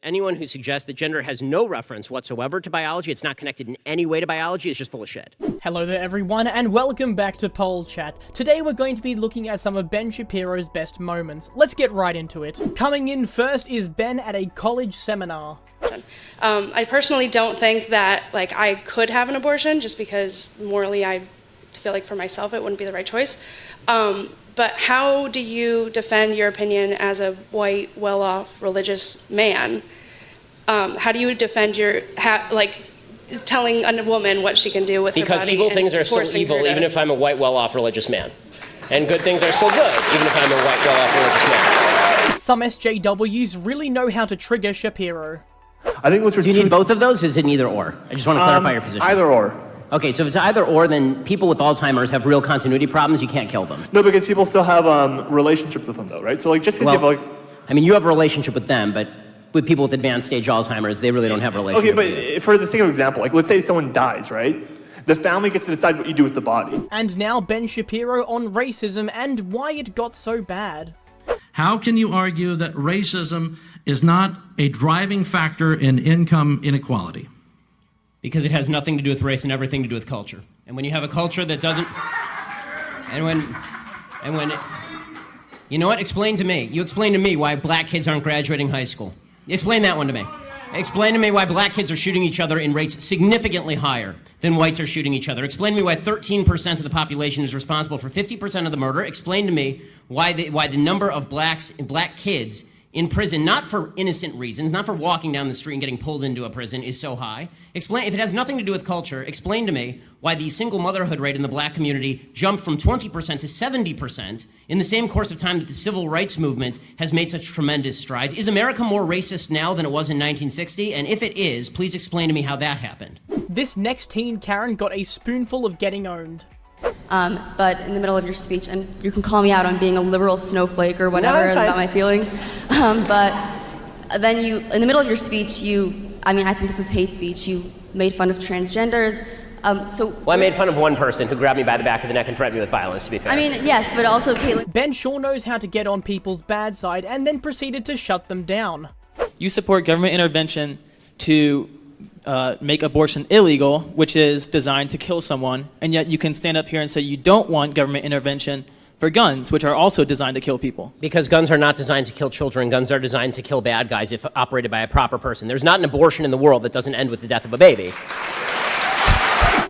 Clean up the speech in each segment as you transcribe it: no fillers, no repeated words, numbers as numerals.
Anyone who suggests that gender has no reference whatsoever to biology, it's not connected in any way to biology, is just full of shit. Hello there everyone, and welcome back to Pol Chat. Today we're going to be looking at some of Ben Shapiro's best moments. Let's get right into it. Coming in first is Ben at a college seminar. I personally don't think that I could have an abortion, just because morally I feel like for myself it wouldn't be the right choice. But how do you defend your opinion as a white, well-off, religious man? How do you defend your, telling a woman what she can do with her body? Because evil things are still evil, even if I'm a white, well-off, religious man. And good things are still good, even if I'm a white, well-off, religious man. Some SJWs really know how to trigger Shapiro. I think Do you need both of those? Is it either or? I just want to clarify your position. Either or. Okay, so if it's either or, then people with Alzheimer's have real continuity problems. You can't kill them. No, because people still have relationships with them, though, right? So, just because you have I mean, you have a relationship with them, but with people with advanced stage Alzheimer's, they really don't have a relationship. Okay, but for the sake of example, let's say someone dies, right? The family gets to decide what you do with the body. And now Ben Shapiro on racism and why it got so bad. How can you argue that racism is not a driving factor in income inequality? Because it has nothing to do with race and everything to do with culture. And when you have a culture that doesn't... You know what? Explain to me. You explain to me why black kids aren't graduating high school. Explain that one to me. Explain to me why black kids are shooting each other in rates significantly higher than whites are shooting each other. Explain to me why 13% of the population is responsible for 50% of the murder. Explain to me why the number of black kids in prison, not for innocent reasons, not for walking down the street and getting pulled into a prison, is so high. Explain, if it has nothing to do with culture, explain to me why the single motherhood rate in the black community jumped from 20% to 70% in the same course of time that the civil rights movement has made such tremendous strides. Is America more racist now than it was in 1960? And if it is, please explain to me how that happened. This next teen Karen got a spoonful of getting owned. But in the middle of your speech, and you can call me out on being a liberal snowflake or whatever about my feelings, but then in the middle of your speech, I think this was hate speech, you made fun of transgenders. Well, I made fun of one person who grabbed me by the back of the neck and threatened me with violence, to be fair. I mean, yes, but also Caitlin. Ben sure knows how to get on people's bad side and then proceeded to shut them down. You support government intervention to make abortion illegal, which is designed to kill someone, and yet you can stand up here and say you don't want government intervention for guns, which are also designed to kill people. Because guns are not designed to kill children. Guns are designed to kill bad guys if operated by a proper person. There's not an abortion in the world that doesn't end with the death of a baby.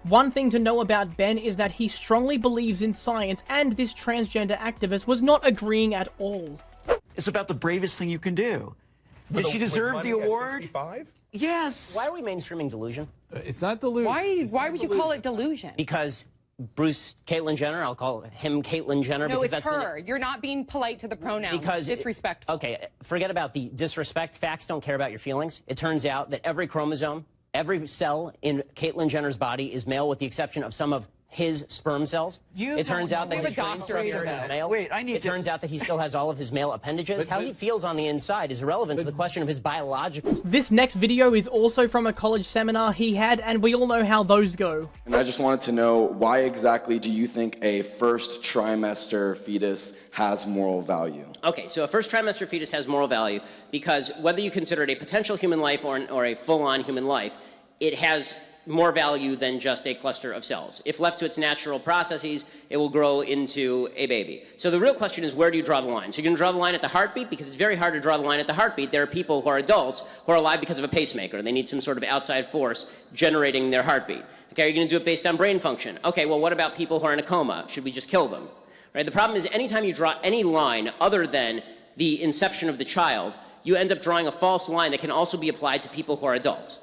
One thing to know about Ben is that he strongly believes in science, and this transgender activist was not agreeing at all. It's about the bravest thing you can do. Did she deserve the award? Yes. Why are we mainstreaming delusion? It's not delusion. Why would you call it delusion? Because Caitlyn Jenner, I'll call him Caitlyn Jenner. No, because it's that's her. You're not being polite to the pronouns. Because disrespectful. Okay, forget about the disrespect. Facts don't care about your feelings. It turns out that every chromosome, every cell in Caitlyn Jenner's body is male, with the exception of some of his sperm cells. It turns out that his brain structure is male. It turns out that he still has all of his male appendages. How he feels on the inside is irrelevant to the question of his biological. This next video is also from a college seminar he had, and we all know how those go. And I just wanted to know, why exactly do you think a first trimester fetus has moral value? Okay, so a first trimester fetus has moral value because whether you consider it a potential human life or a full-on human life, it has more value than just a cluster of cells. If left to its natural processes, it will grow into a baby. So the real question is, where do you draw the line? So you're going to draw the line at the heartbeat, because it's very hard to draw the line at the heartbeat. There are people who are adults who are alive because of a pacemaker. They need some sort of outside force generating their heartbeat. Okay, are you going to do it based on brain function? Okay, well, what about people who are in a coma? Should we just kill them? Right? The problem is, anytime you draw any line other than the inception of the child, you end up drawing a false line that can also be applied to people who are adults.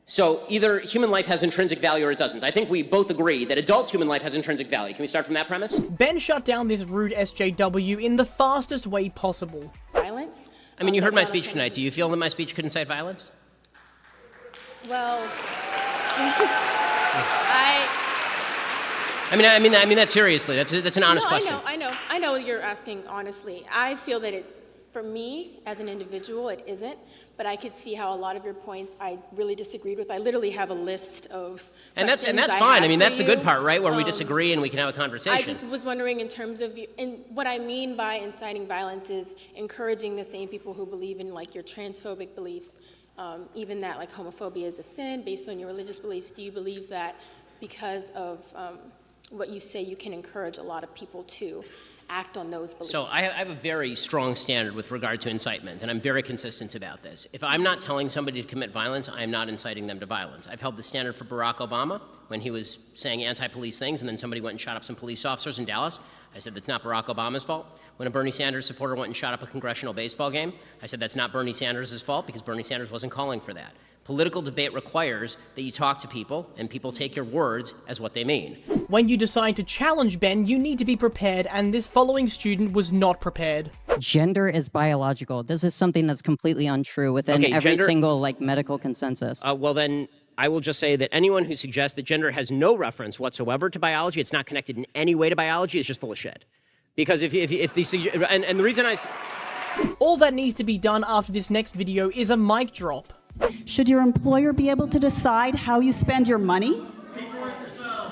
So either human life has intrinsic value or it doesn't. I think we both agree that adult human life has intrinsic value. Can we start from that premise? Ben shut down this rude SJW in the fastest way possible. Violence? I mean, you heard my speech tonight. Do you feel that my speech could incite violence? Well, I mean that seriously. That's an honest question. I know you're asking honestly. I feel that For me, as an individual, it isn't, but I could see how a lot of your points I really disagreed with. I literally have a list of And that's questions fine. I have mean, for that's the good you. part, right? Where we disagree and we can have a conversation. I just was wondering in terms of, and what I mean by inciting violence is encouraging the same people who believe in like your transphobic beliefs, even that like homophobia is a sin based on your religious beliefs. Do you believe that because of what you say, you can encourage a lot of people to act on those beliefs? So I have a very strong standard with regard to incitement, and I'm very consistent about this. If I'm not telling somebody to commit violence, I am not inciting them to violence. I've held the standard for Barack Obama when he was saying anti-police things, and then somebody went and shot up some police officers in Dallas. I said that's not Barack Obama's fault. When a Bernie Sanders supporter went and shot up a congressional baseball game, I said that's not Bernie Sanders' fault because Bernie Sanders wasn't calling for that. Political debate requires that you talk to people, and people take your words as what they mean. When you decide to challenge Ben, you need to be prepared, and this following student was not prepared. Gender is biological. This is something that's completely untrue within every single medical consensus. Well, then I will just say that anyone who suggests that gender has no reference whatsoever to biology, it's not connected in any way to biology, is just full of shit. Because if the and the reason I... All that needs to be done after this next video is a mic drop. Should your employer be able to decide how you spend your money?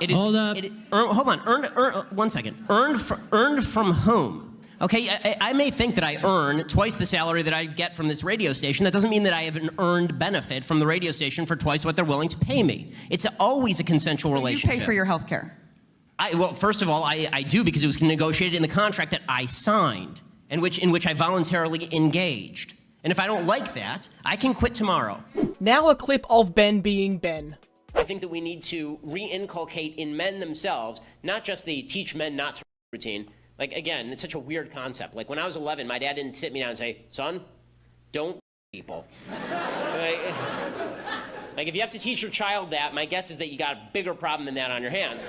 It is, hold up. Hold on. Earned 1 second. Earned from whom? Okay, I may think that I earn twice the salary that I get from this radio station. That doesn't mean that I have an earned benefit from the radio station for twice what they're willing to pay me. It's always a consensual relationship. You pay for your health care? Well, first of all, I do because it was negotiated in the contract that I signed, in which I voluntarily engaged. And if I don't like that, I can quit tomorrow. Now a clip of Ben being Ben. I think that we need to re-inculcate in men themselves, not just the teach men not to routine. Like, again, it's such a weird concept. Like, when I was 11, my dad didn't sit me down and say, son, don't people. Like, if you have to teach your child that, my guess is that you got a bigger problem than that on your hands.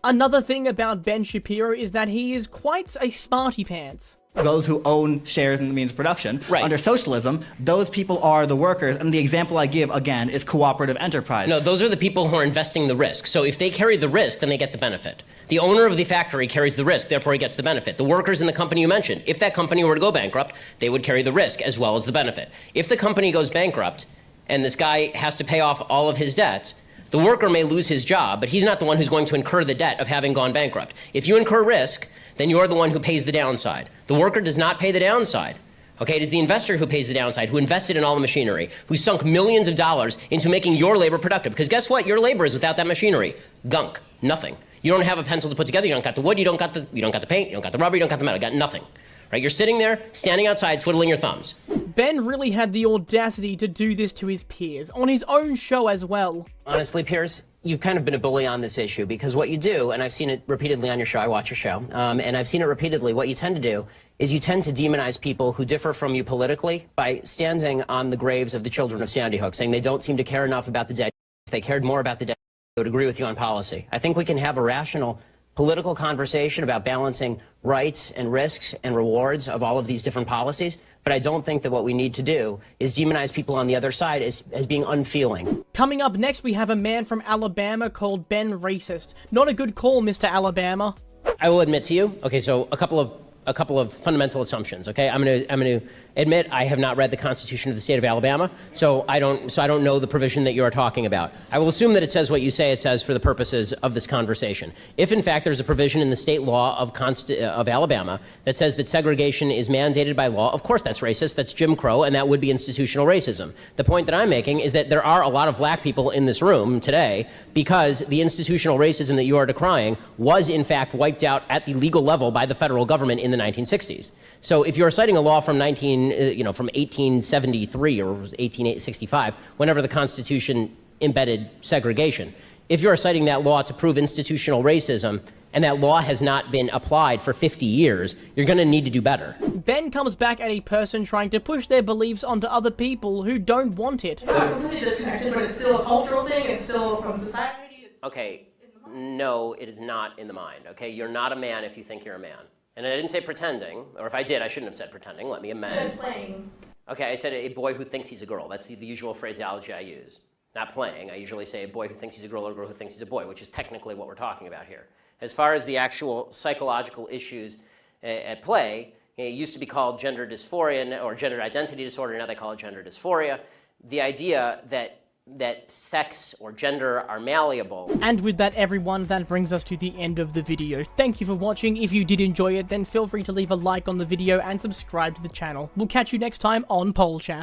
Another thing about Ben Shapiro is that he is quite a smarty pants. Those who own shares in the means of production. Right. Under socialism, those people are the workers, and the example I give, again, is cooperative enterprise. No, those are the people who are investing the risk. So if they carry the risk, then they get the benefit. The owner of the factory carries the risk, therefore he gets the benefit. The workers in the company you mentioned, if that company were to go bankrupt, they would carry the risk as well as the benefit. If the company goes bankrupt, and this guy has to pay off all of his debts, the worker may lose his job, but he's not the one who's going to incur the debt of having gone bankrupt. If you incur risk, then you're the one who pays the downside. The worker does not pay the downside. Okay, it is the investor who pays the downside, who invested in all the machinery, who sunk millions of dollars into making your labor productive. Because guess what? Your labor is without that machinery. Gunk. Nothing. You don't have a pencil to put together. You don't got the wood. You don't got the paint. You don't got the rubber. You don't got the metal. You got nothing. Right? You're sitting there, standing outside, twiddling your thumbs. Ben really had the audacity to do this to his peers, on his own show as well. Honestly, Piers, you've kind of been a bully on this issue because what you do, and I've seen it repeatedly on your show, I watch your show, and I've seen it repeatedly, what you tend to do is you tend to demonize people who differ from you politically by standing on the graves of the children of Sandy Hook, saying they don't seem to care enough about the dead. If they cared more about the dead, they would agree with you on policy. I think we can have a rational political conversation about balancing rights and risks and rewards of all of these different policies, but I don't think that what we need to do is demonize people on the other side as being unfeeling. Coming up next, we have a man from Alabama called Ben Racist. Not a good call, Mr. Alabama. I will admit to you, okay, so a couple of fundamental assumptions, okay? I'm going to admit I have not read the Constitution of the state of Alabama, so I don't know the provision that you are talking about. I will assume that it says what you say it says for the purposes of this conversation. If in fact there's a provision in the state law of Alabama that says that segregation is mandated by law, of course that's racist, that's Jim Crow, and that would be institutional racism. The point that I'm making is that there are a lot of black people in this room today because the institutional racism that you are decrying was in fact wiped out at the legal level by the federal government in the 1960s. So if you're citing a law from 1873 or 1865, whenever the Constitution embedded segregation, if you're citing that law to prove institutional racism and that law has not been applied for 50 years, you're going to need to do better. Ben comes back at a person trying to push their beliefs onto other people who don't want it. It's not completely disconnected, but it's still a cultural thing, it's still from society. Okay, no, it is not in the mind, okay? You're not a man if you think you're a man. And I didn't say pretending, or if I did, I shouldn't have said pretending. Let me amend. You said playing. Okay, I said a boy who thinks he's a girl. That's the usual phraseology I use. Not playing. I usually say a boy who thinks he's a girl or a girl who thinks he's a boy, which is technically what we're talking about here. As far as the actual psychological issues at play, It used to be called gender dysphoria or gender identity disorder, now they call it gender dysphoria. The idea that sex or gender are malleable. And with that, everyone, that brings us to the end of the video. Thank you for watching. If you did enjoy it, then feel free to leave a like on the video and subscribe to the channel. We'll catch you next time on Pol Chat.